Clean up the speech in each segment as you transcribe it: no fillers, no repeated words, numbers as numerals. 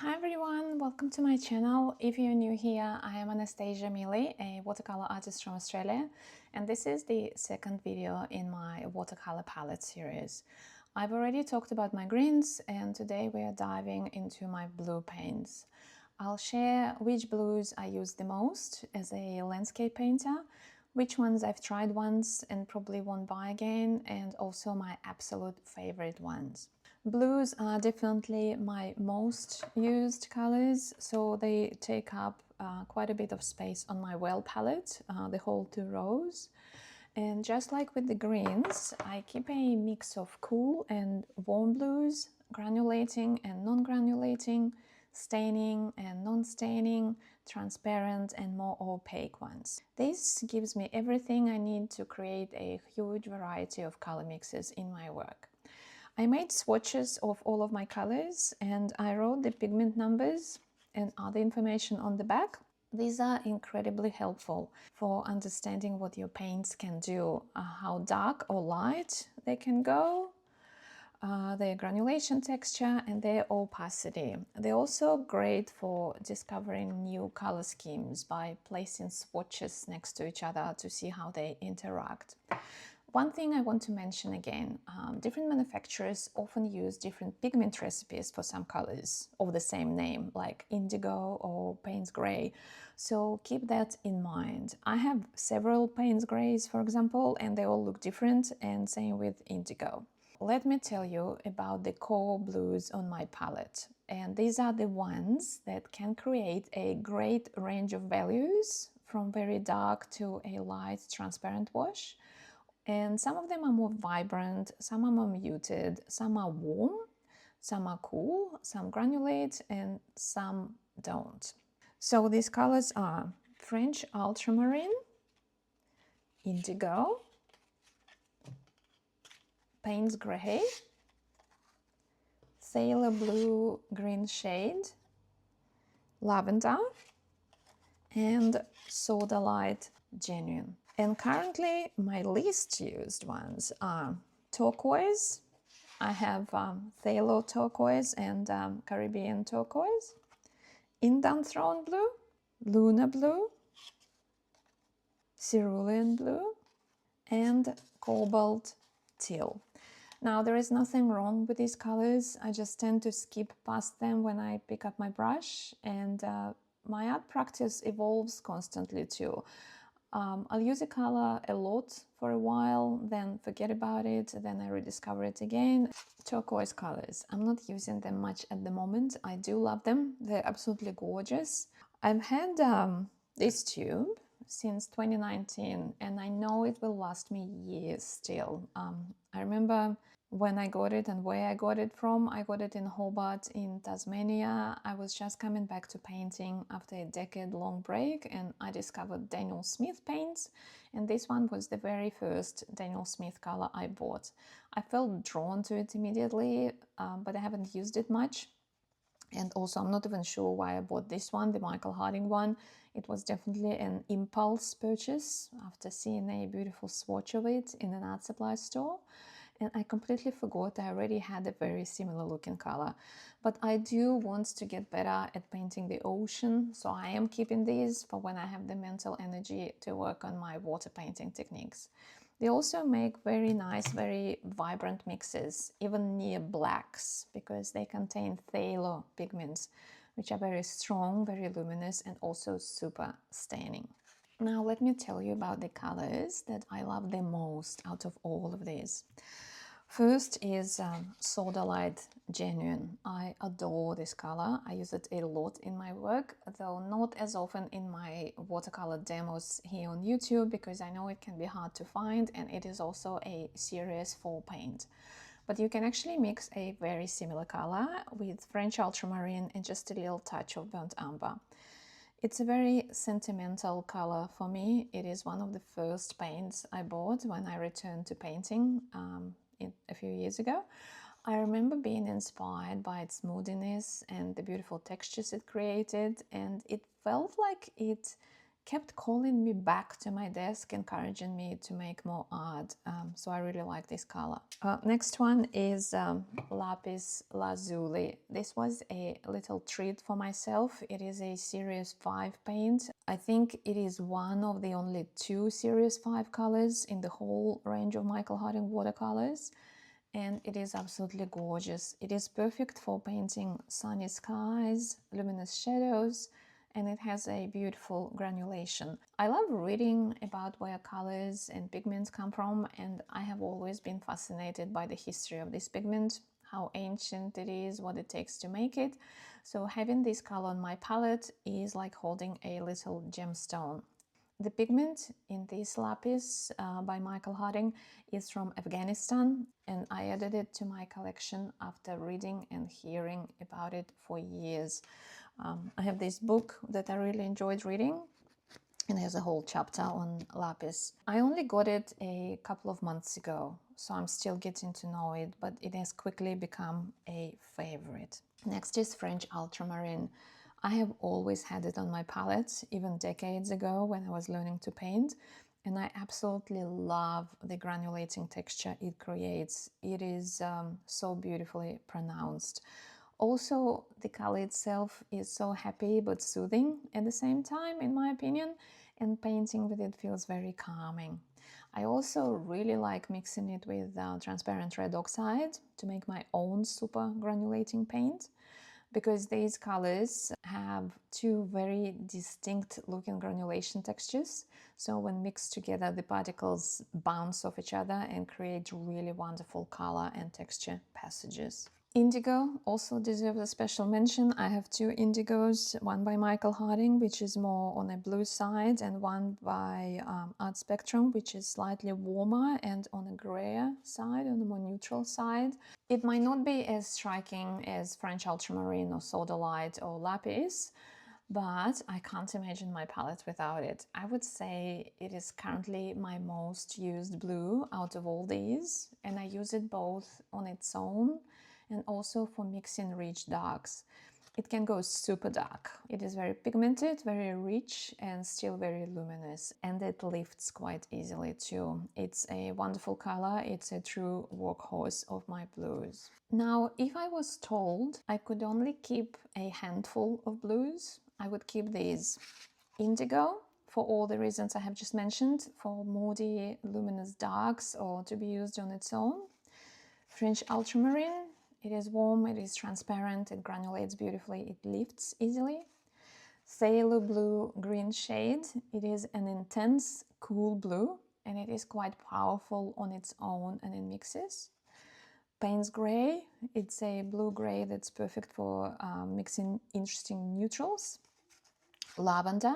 Hi everyone, welcome to my channel. If you're new here, I am Anastasia Mili, a watercolor artist from Australia, and this is the second video in my watercolor palette series. I've already talked about my greens, and today we are diving into my blue paints. I'll share which blues I use the most as a landscape painter, which ones I've tried once and probably won't buy again, and also my absolute favorite ones. Blues are definitely my most used colors, so they take up quite a bit of space on my well palette, the whole 2 rows. And just like with the greens, I keep a mix of cool and warm blues, granulating and non-granulating, staining and non-staining, transparent and more opaque ones. This gives me everything I need to create a huge variety of color mixes in my work. I made swatches of all of my colors and I wrote the pigment numbers and other information on the back. These are incredibly helpful for understanding what your paints can do, how dark or light they can go, their granulation texture and their opacity. They're also great for discovering new color schemes by placing swatches next to each other to see how they interact. One thing I want to mention again, different manufacturers often use different pigment recipes for some colors of the same name, like indigo or Payne's Gray. So keep that in mind. I have several Payne's Grays, for example, and they all look different, and same with indigo. Let me tell you about the core blues on my palette. And these are the ones that can create a great range of values from very dark to a light transparent wash. And some of them are more vibrant, some are more muted, some are warm, some are cool, some granulate, and some don't. So these colors are French ultramarine, indigo, Payne's Gray, Sailor Blue Green Shade, Lavender, and Soda Light Genuine. And currently my least used ones are turquoise. I have phthalo turquoise and Caribbean turquoise, Indian throne blue, Luna blue, cerulean blue, and cobalt teal. Now there is nothing wrong with these colors. I just tend to skip past them when I pick up my brush, and my art practice evolves constantly too. I'll use a color a lot for a while, then forget about it, then I rediscover it again. Turquoise colors, I'm not using them much at the moment. I do love them, they're absolutely gorgeous. I've had this tube since 2019 and I know it will last me years still. I remember when I got it and where I got it from. I got it in Hobart in Tasmania. I was just coming back to painting after a decade-long break and I discovered Daniel Smith paints, and this one was the very first Daniel Smith color I bought. I felt drawn to it immediately, but I haven't used it much. And also I'm not even sure why I bought this one, the Michael Harding one. It was definitely an impulse purchase after seeing a beautiful swatch of it in an art supply store. And I completely forgot I already had a very similar looking color. But I do want to get better at painting the ocean, so I am keeping these for when I have the mental energy to work on my water painting techniques. They also make very nice, very vibrant mixes, even near blacks, because they contain phthalo pigments, which are very strong, very luminous, and also super staining. Now let me tell you about the colors that I love the most out of all of these. First is Soda Light Genuine. I adore this color. I use it a lot in my work, though not as often in my watercolor demos here on YouTube, because I know it can be hard to find and it is also a serious fall paint. But you can actually mix a very similar color with French ultramarine and just a little touch of burnt umber. It's a very sentimental color for me. It is one of the first paints I bought when I returned to painting a few years ago. I remember being inspired by its moodiness and the beautiful textures it created, and it felt like it kept calling me back to my desk, encouraging me to make more art. So I really like this color. Next one is Lapis Lazuli. This was a little treat for myself. It is a Series 5 paint. I think it is one of the only 2 Series 5 colors in the whole range of Michael Harding watercolors. And it is absolutely gorgeous. It is perfect for painting sunny skies, luminous shadows, and it has a beautiful granulation. I love reading about where colors and pigments come from, and I have always been fascinated by the history of this pigment, how ancient it is, what it takes to make it. So having this color on my palette is like holding a little gemstone. The pigment in this lapis by Michael Harding is from Afghanistan, and I added it to my collection after reading and hearing about it for years. I have this book that I really enjoyed reading, and there's a whole chapter on lapis. I only got it a couple of months ago, so I'm still getting to know it, but it has quickly become a favorite. Next is French ultramarine. I have always had it on my palette, even decades ago when I was learning to paint, and I absolutely love the granulating texture it creates. It is so beautifully pronounced. Also, the color itself is so happy but soothing at the same time, in my opinion, and painting with it feels very calming. I also really like mixing it with transparent red oxide to make my own super granulating paint, because these colors have 2 very distinct looking granulation textures. So when mixed together, the particles bounce off each other and create really wonderful color and texture passages. Indigo also deserves a special mention. I have 2 indigos, one by Michael Harding, which is more on a blue side, and one by Art Spectrum, which is slightly warmer and on a grayer side, on a more neutral side. It might not be as striking as French ultramarine or sodalite or lapis, but I can't imagine my palette without it. I would say it is currently my most used blue out of all these, and I use it both on its own and also for mixing rich darks. It can go super dark. It is very pigmented, very rich, and still very luminous, and it lifts quite easily too. It's a wonderful color. It's a true workhorse of my blues. Now, if I was told I could only keep a handful of blues, I would keep these. Indigo, for all the reasons I have just mentioned, for moody, luminous darks or to be used on its own. French ultramarine, it is warm, it is transparent, it granulates beautifully, it lifts easily. Phthalo blue green shade, it is an intense, cool blue, and it is quite powerful on its own and in mixes. Payne's Grey, it's a blue-gray that's perfect for mixing interesting neutrals. Lavender,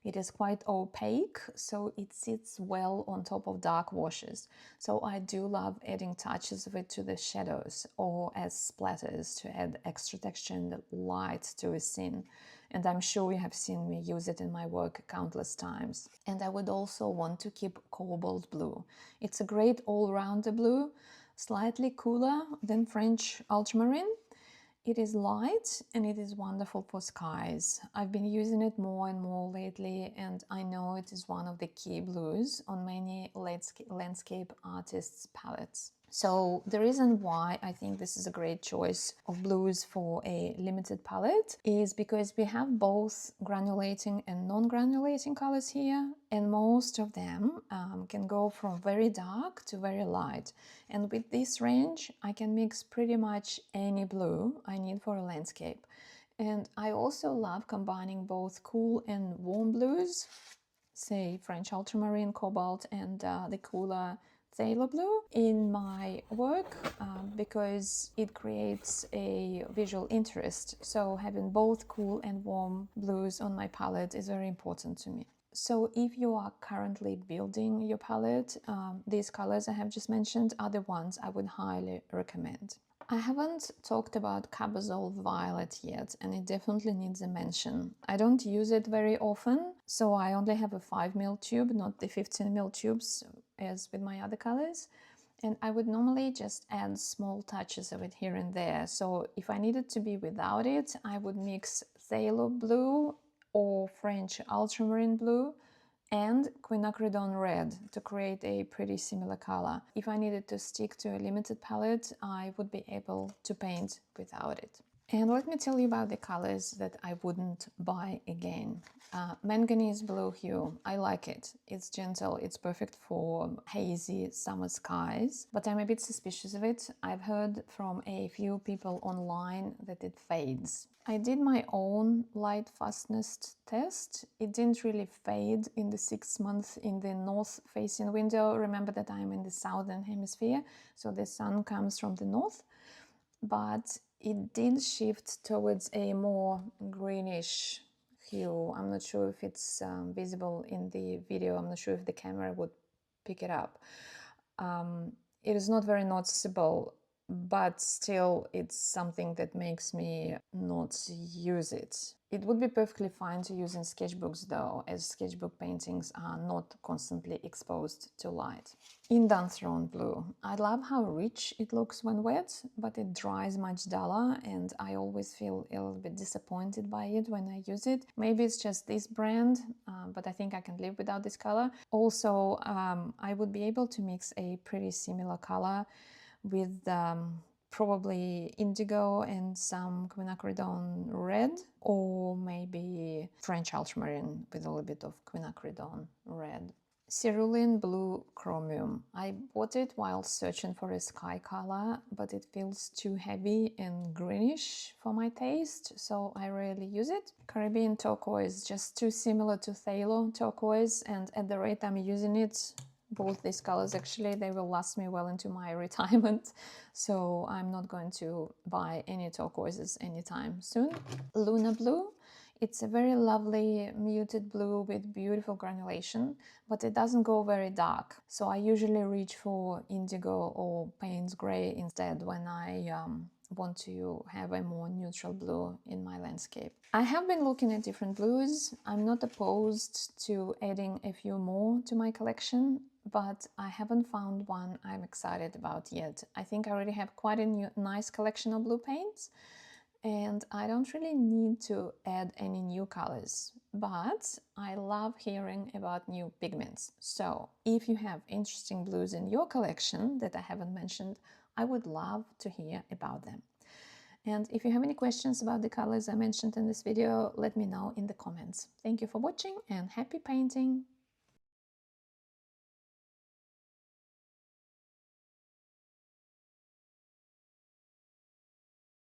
it is quite opaque, so it sits well on top of dark washes. So I do love adding touches of it to the shadows or as splatters to add extra texture and light to a scene. And I'm sure you have seen me use it in my work countless times. And I would also want to keep cobalt blue. It's a great all-rounder blue, slightly cooler than French ultramarine. It is light and it is wonderful for skies. I've been using it more and more lately, and I know it is one of the key blues on many landscape artists' palettes. So the reason why I think this is a great choice of blues for a limited palette is because we have both granulating and non-granulating colors here, and most of them can go from very dark to very light. And with this range, I can mix pretty much any blue I need for a landscape. And I also love combining both cool and warm blues, say French ultramarine, cobalt, and the cooler phthalo blue in my work because it creates a visual interest. So having both cool and warm blues on my palette is very important to me. So if you are currently building your palette, these colors I have just mentioned are the ones I would highly recommend. I haven't talked about Carbazole Violet yet, and it definitely needs a mention. I don't use it very often, so I only have a 5mm tube, not the 15mm tubes as with my other colors. And I would normally just add small touches of it here and there. So if I needed to be without it, I would mix phthalo blue or French ultramarine blue, and quinacridone red to create a pretty similar color. If I needed to stick to a limited palette, I would be able to paint without it. And let me tell you about the colors that I wouldn't buy again. Manganese blue hue, I like it. It's gentle, it's perfect for hazy summer skies, but I'm a bit suspicious of it. I've heard from a few people online that it fades. I did my own light fastness test. It didn't really fade in the 6 months in the north facing window. Remember that I'm in the southern hemisphere, so the sun comes from the north, but it did shift towards a more greenish hue. I'm not sure if it's visible in the video. I'm not sure if the camera would pick it up. It is not very noticeable, but still it's something that makes me not use it. It would be perfectly fine to use in sketchbooks though, as sketchbook paintings are not constantly exposed to light. Indanthrone blue. I love how rich it looks when wet, but it dries much duller and I always feel a little bit disappointed by it when I use it. Maybe it's just this brand, but I think I can live without this color. Also, I would be able to mix a pretty similar color with probably indigo and some quinacridone red, or maybe French ultramarine with a little bit of quinacridone red. Cerulean blue chromium. I bought it while searching for a sky color, but it feels too heavy and greenish for my taste, so I rarely use it. Caribbean turquoise, just too similar to phthalo turquoise, and at the rate I'm using it, both these colors actually, they will last me well into my retirement, so I'm not going to buy any turquoises anytime soon. Luna blue. It's a very lovely muted blue with beautiful granulation, but it doesn't go very dark. So I usually reach for indigo or Payne's gray instead when I want to have a more neutral blue in my landscape. I have been looking at different blues. I'm not opposed to adding a few more to my collection, but I haven't found one I'm excited about yet. I think I already have quite a nice collection of blue paints, and I don't really need to add any new colors, but I love hearing about new pigments. So if you have interesting blues in your collection that I haven't mentioned, I would love to hear about them. And if you have any questions about the colors I mentioned in this video, let me know in the comments. Thank you for watching and happy painting!